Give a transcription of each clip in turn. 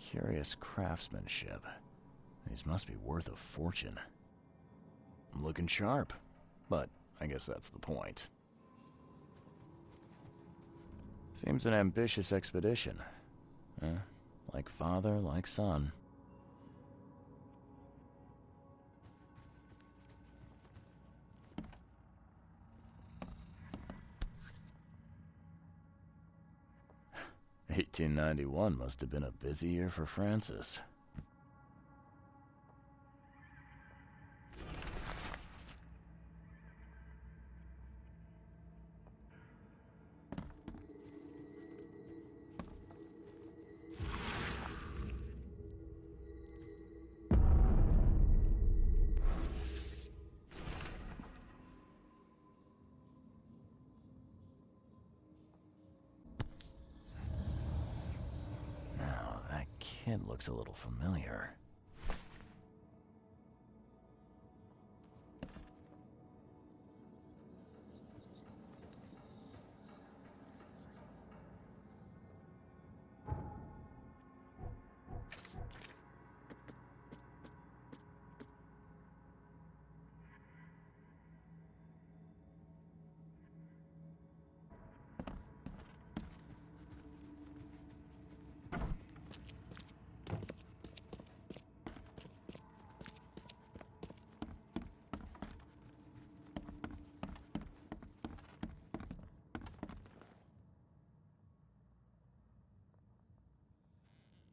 Curious craftsmanship. These must be worth a fortune. I'm looking sharp, but I guess that's the point. Seems an ambitious expedition. Like father, like son. "1891 must have been a busy year for Francis." Now, that kid looks a little familiar.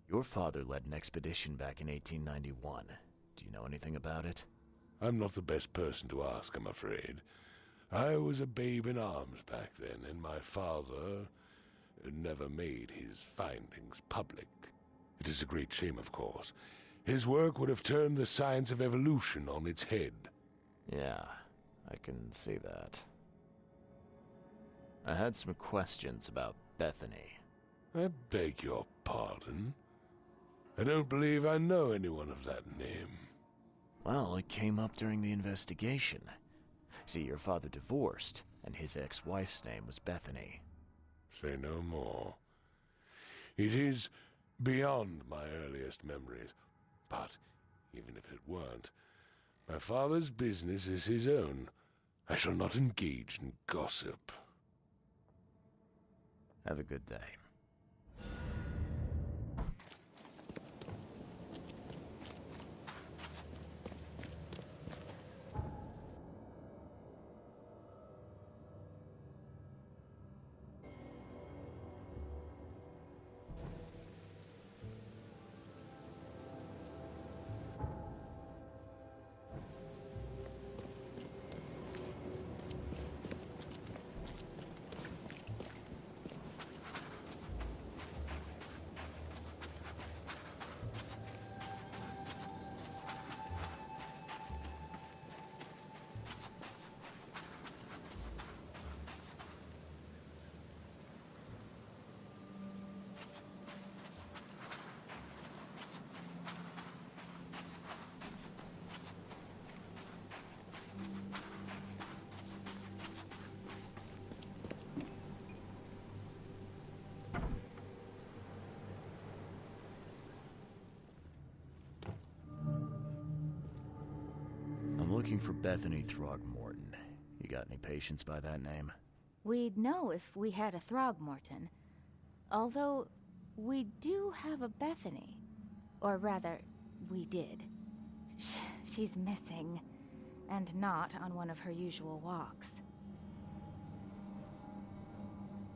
Your father led an expedition back in 1891. Do you know anything about it? I'm not the best person to ask, I'm afraid. I was a babe in arms back then, and my father never made his findings public. It is a great shame, of course. His work would have turned the science of evolution on its head. Yeah, I can see that. I had some questions about Bethany. I beg your pardon? I don't believe I know anyone of that name. Well, it came up during the investigation. See, your father divorced, and his ex-wife's name was Bethany. Say no more. It is beyond my earliest memories, but even if it weren't, my father's business is his own. I shall not engage in gossip. Have a good day. I'm looking for Bethany Throgmorton. You got any patients by that name? We'd know if we had a Throgmorton. Although, we do have a Bethany. Or rather, we did. She's missing, and not on one of her usual walks.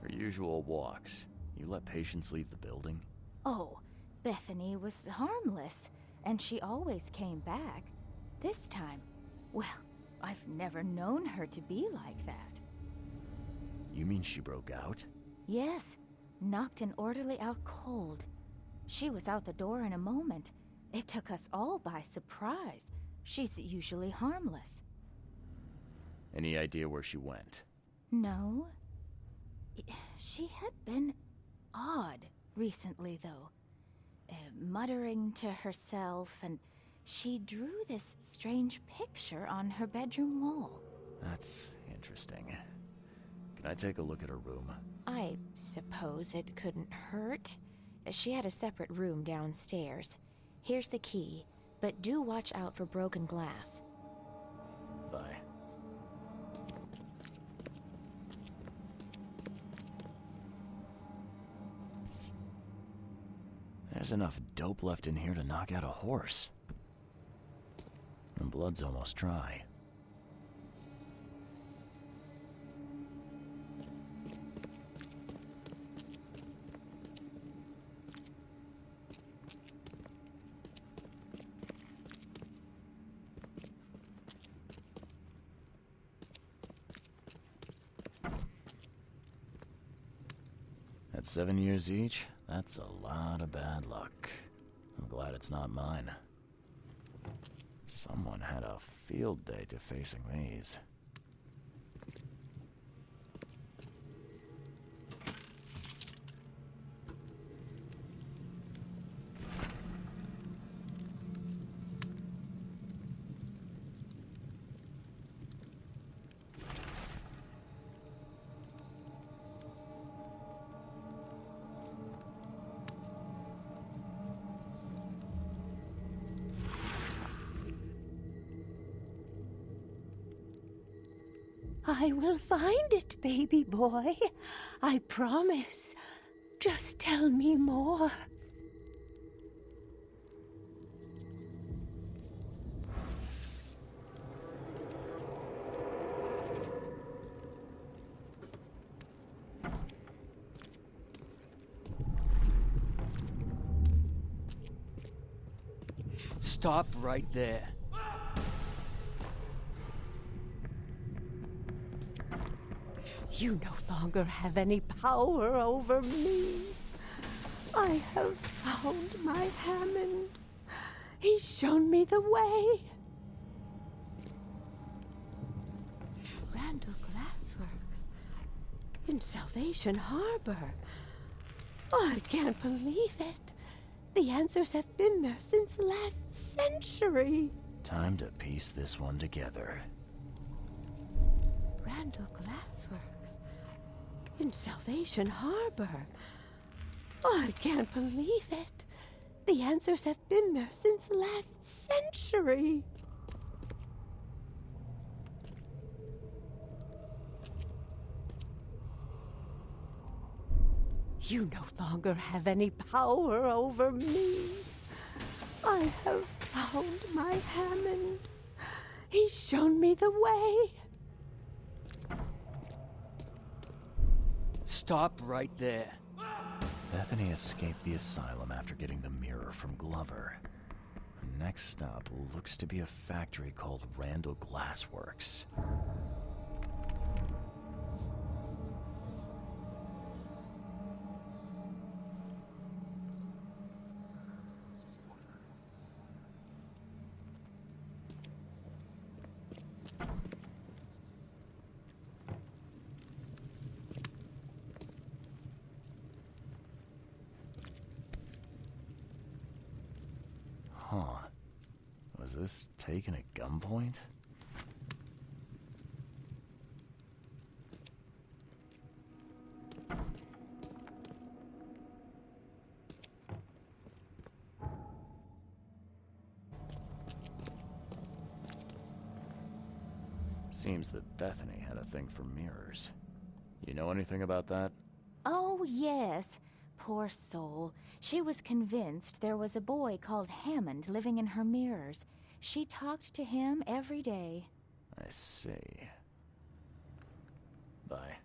Her usual walks? You let patients leave the building? Oh, Bethany was harmless, and she always came back. This time, well, I've never known her to be like that. You mean she broke out? Yes, knocked an orderly out cold. She was out the door in a moment. It took us all by surprise. She's usually harmless. Any idea where she went? No. She had been odd recently, though. Muttering to herself, and she drew this strange picture on her bedroom wall. That's interesting. Can I take a look at her room? I suppose it couldn't hurt. She had a separate room downstairs. Here's the key, but do watch out for broken glass. Bye. There's enough dope left in here to knock out a horse. The blood's almost dry. At 7 years each, that's a lot of bad luck. I'm glad it's not mine. Someone had a field day to facing these. I will find it, baby boy. I promise. Just tell me more. Stop right there. You no longer have any power over me. I have found my Hammond. He's shown me the way. Randall Glassworks in Salvation Harbor. I can't believe it. The answers have been there since last century. Time to piece this one together. Randall Glassworks in Salvation Harbor. I can't believe it. The answers have been there since last century. You no longer have any power over me. I have found my Hammond. He's shown me the way. Stop right there. Bethany escaped the asylum after getting the mirror from Glover. Her next stop looks to be a factory called Randall Glassworks. Huh. Was this taken at gunpoint? Seems that Bethany had a thing for mirrors. You know anything about that? Oh, yes. Poor soul. She was convinced there was a boy called Hammond living in her mirrors. She talked to him every day. I see. Bye.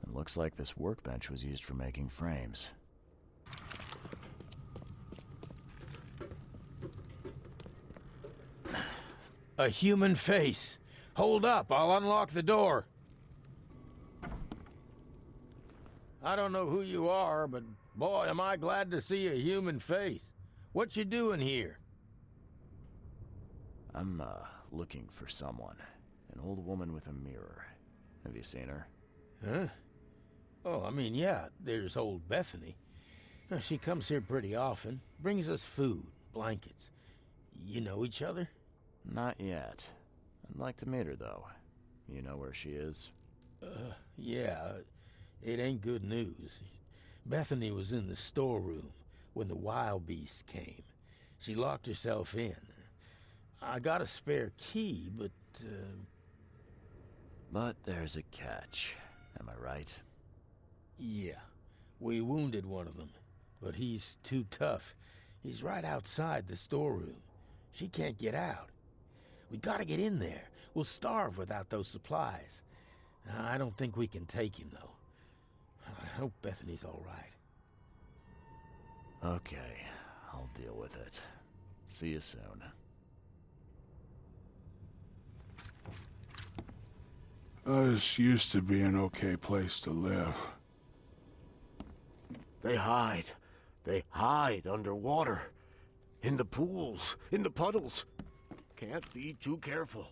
It looks like this workbench was used for making frames. A human face. Hold up, I'll unlock the door. I don't know who you are, but boy, am I glad to see a human face. What you doing here? I'm, looking for someone. An old woman with a mirror. Have you seen her? Huh? Oh, I mean, yeah, there's old Bethany. She comes here pretty often, brings us food, blankets. You know each other? Not yet. I'd like to meet her, though. You know where she is? Yeah, it ain't good news. Bethany was in the storeroom when the wild beasts came. She locked herself in. I got a spare key, but... But there's a catch. Am I right? Yeah, we wounded one of them, but he's too tough. He's right outside the storeroom. She can't get out. We gotta get in there. We'll starve without those supplies. I don't think we can take him, though. I hope Bethany's all right. Okay, I'll deal with it. See you soon. This used to be an okay place to live. They hide. They hide underwater. In the pools, in the puddles. Can't be too careful.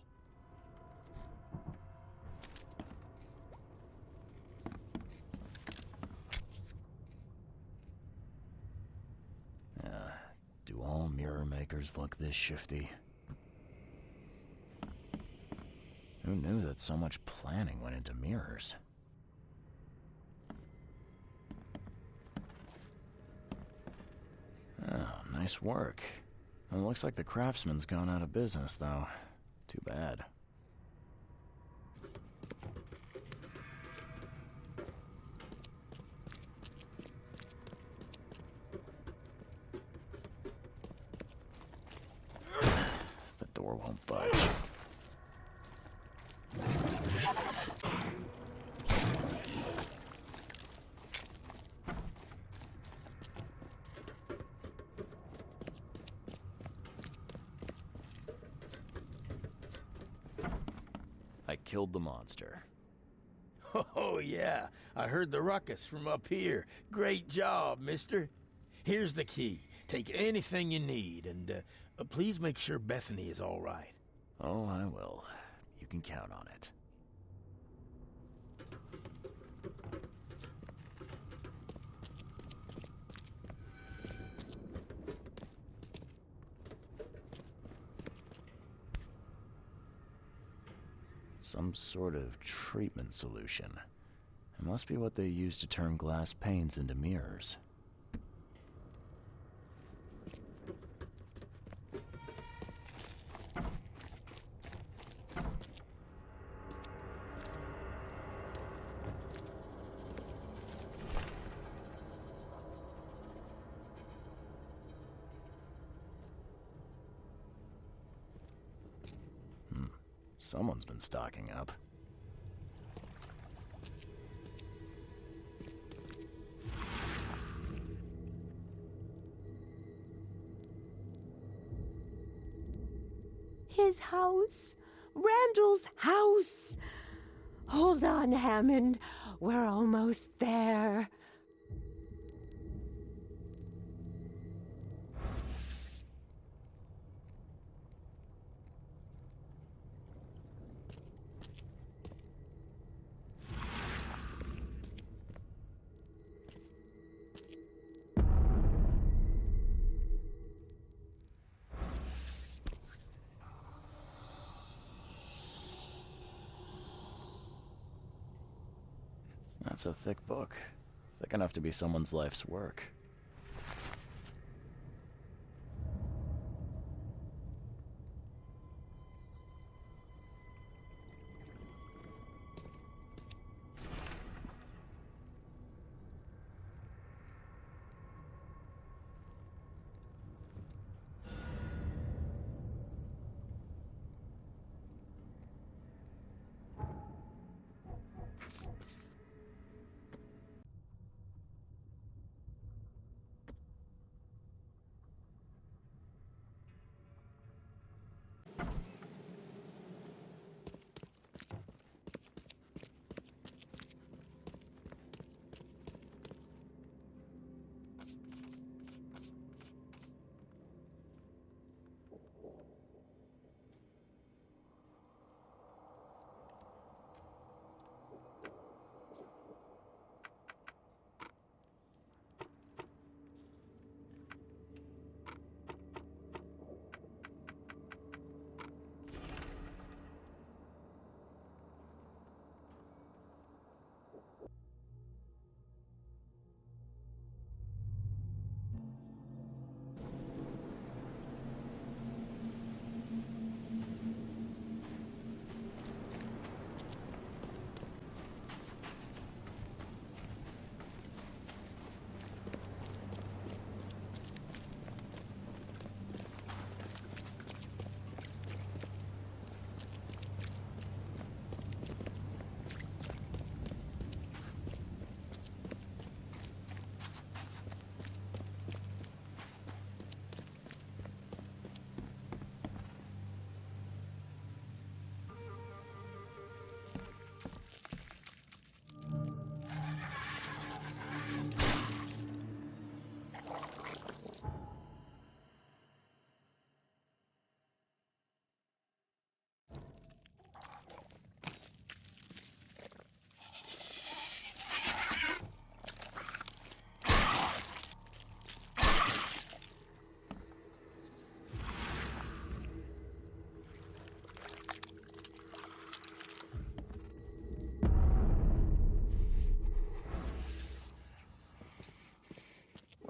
Do all mirror makers look this shifty? Who knew that so much planning went into mirrors? Oh, nice work. It looks like the craftsman's gone out of business, though. Too bad. The door won't budge. I killed the monster. Oh, yeah. I heard the ruckus from up here. Great job, mister. Here's the key. Take anything you need, and please make sure Bethany is all right. Oh, I will. You can count on it. Some sort of treatment solution. It must be what they use to turn glass panes into mirrors. Someone's been stocking up. His house. Randall's house. Hold on, Hammond. We're almost there. That's a thick book. Thick enough to be someone's life's work.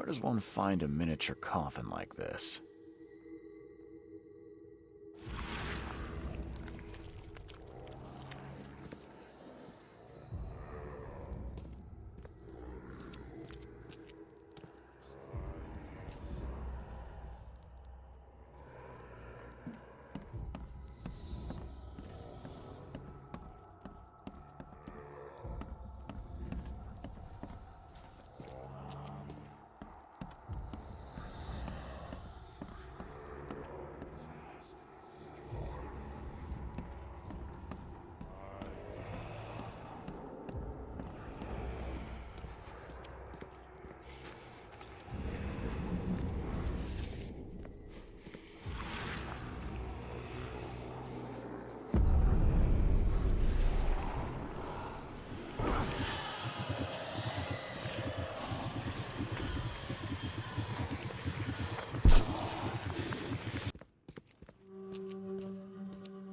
does one find a miniature coffin like this?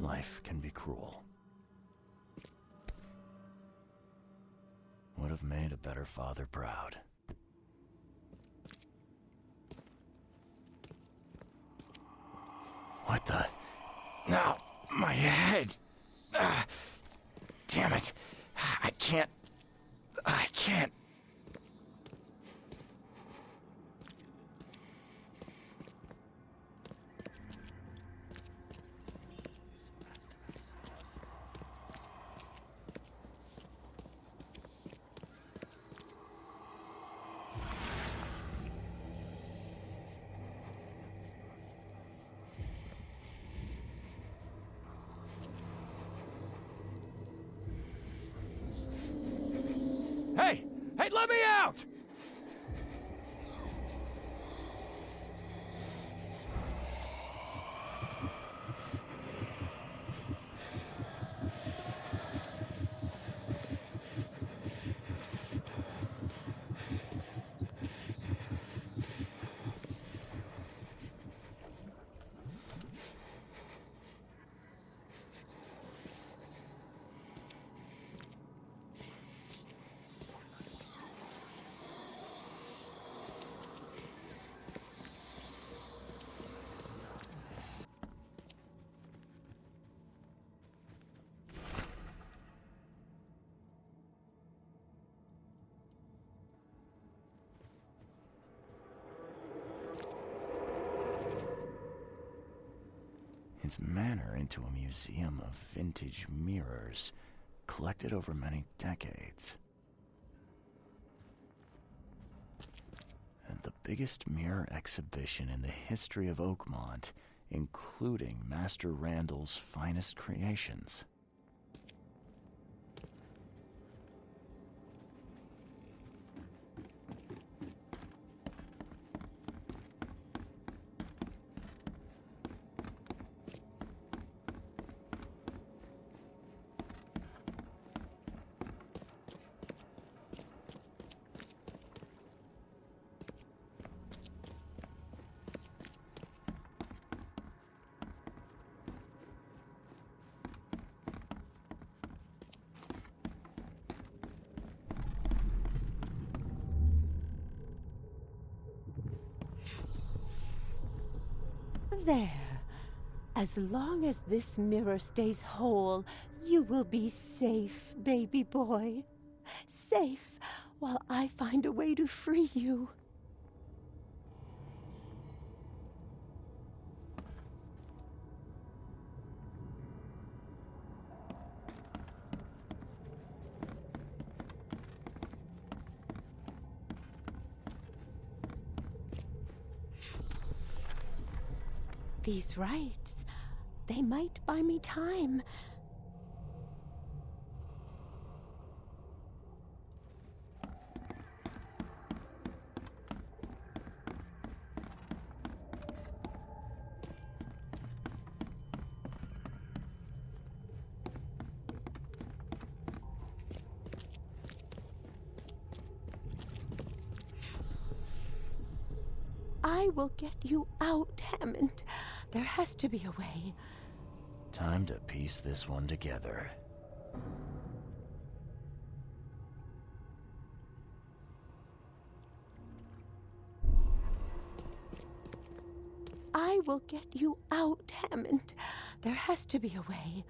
Life can be cruel. Would have made a better father proud. What the? No, my head! Damn it! I can't. Hey! Hey, let me out! His manor into a museum of vintage mirrors, collected over many decades. And the biggest mirror exhibition in the history of Oakmont, including Master Randall's finest creations. There. As long as this mirror stays whole, you will be safe, baby boy. Safe while I find a way to free you. These rites, they might buy me time. I will get you out, Hammond. There has to be a way. Time to piece this one together. I will get you out, Hammond. There has to be a way.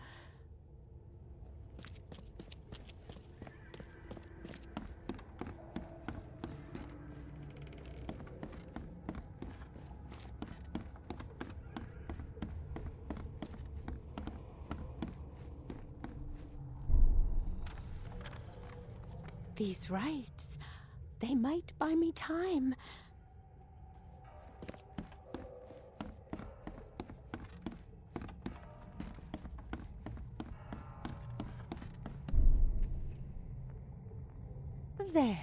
These rites, they might buy me time. There.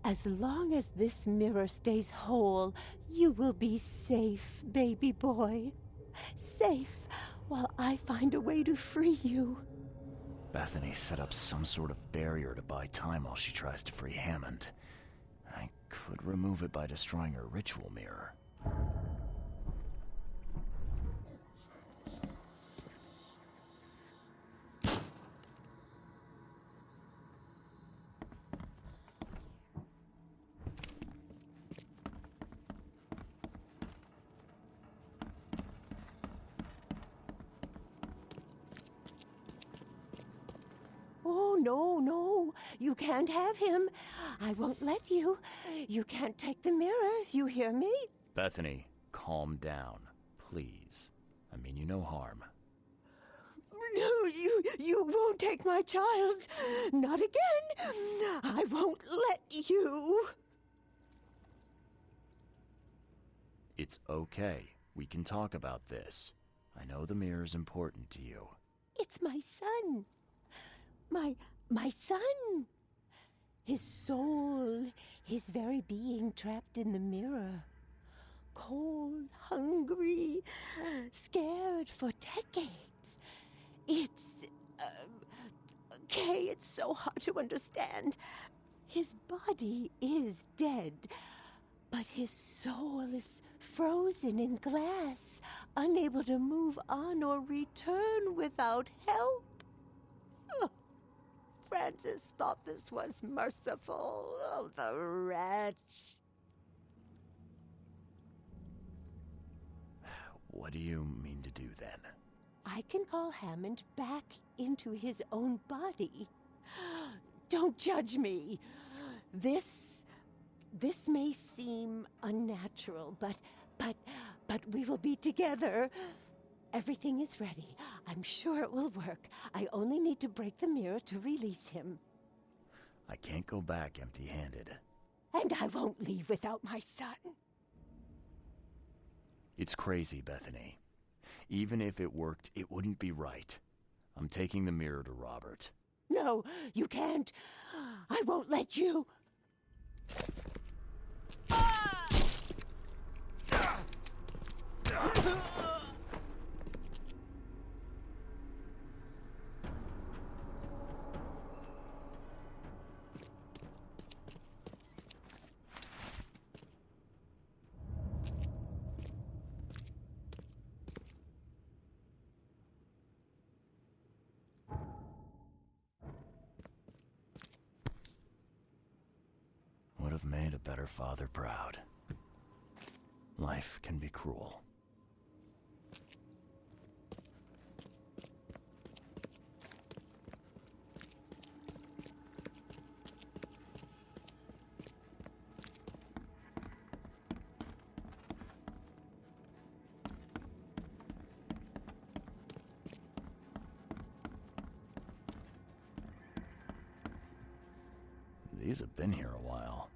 As long as this mirror stays whole, you will be safe, baby boy. Safe while I find a way to free you. Bethany set up some sort of barrier to buy time while she tries to free Hammond. I could remove it by destroying her ritual mirror. Oh, no. You can't have him. I won't let you. You can't take the mirror. You hear me? Bethany, calm down, please. I mean you no harm. No, you won't take my child. Not again. I won't let you. It's okay. We can talk about this. I know the mirror's important to you. It's my son. My son. His soul, his very being trapped in the mirror. Cold, hungry, scared for decades. It's... okay, it's so hard to understand. His body is dead, but his soul is frozen in glass, unable to move on or return without help. Oh, Francis thought this was merciful. Oh, the wretch. What do you mean to do then? I can call Hammond back into his own body. Don't judge me. This may seem unnatural, but we will be together. Everything is ready. I'm sure it will work. I only need to break the mirror to release him. I can't go back empty-handed. And I won't leave without my son. It's crazy, Bethany. Even if it worked, it wouldn't be right. I'm taking the mirror to Robert. No, you can't. I won't let you. Would have made a better father proud. Life can be cruel. These have been here a while.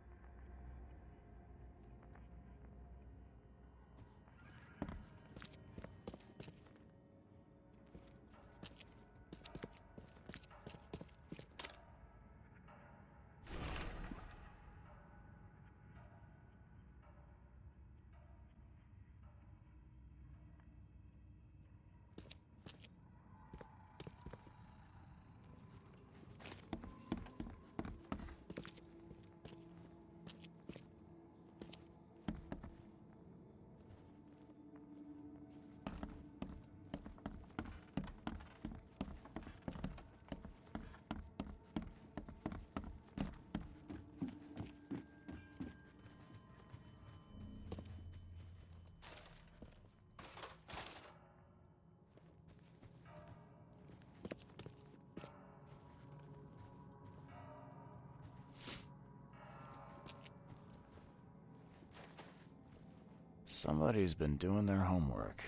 Somebody's been doing their homework.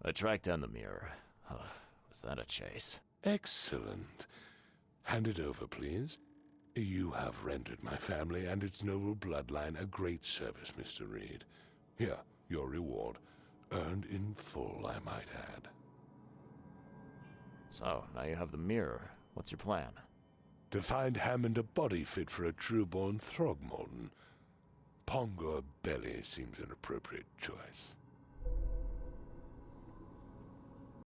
I tracked down the mirror. Was that a chase? Excellent. Hand it over, please. You have rendered my family and its noble bloodline a great service, Mr. Reed. Here, your reward. Earned in full, I might add. So, now you have the mirror. What's your plan? To find Hammond a body fit for a true-born Throgmorton. Pongo belly seems an appropriate choice.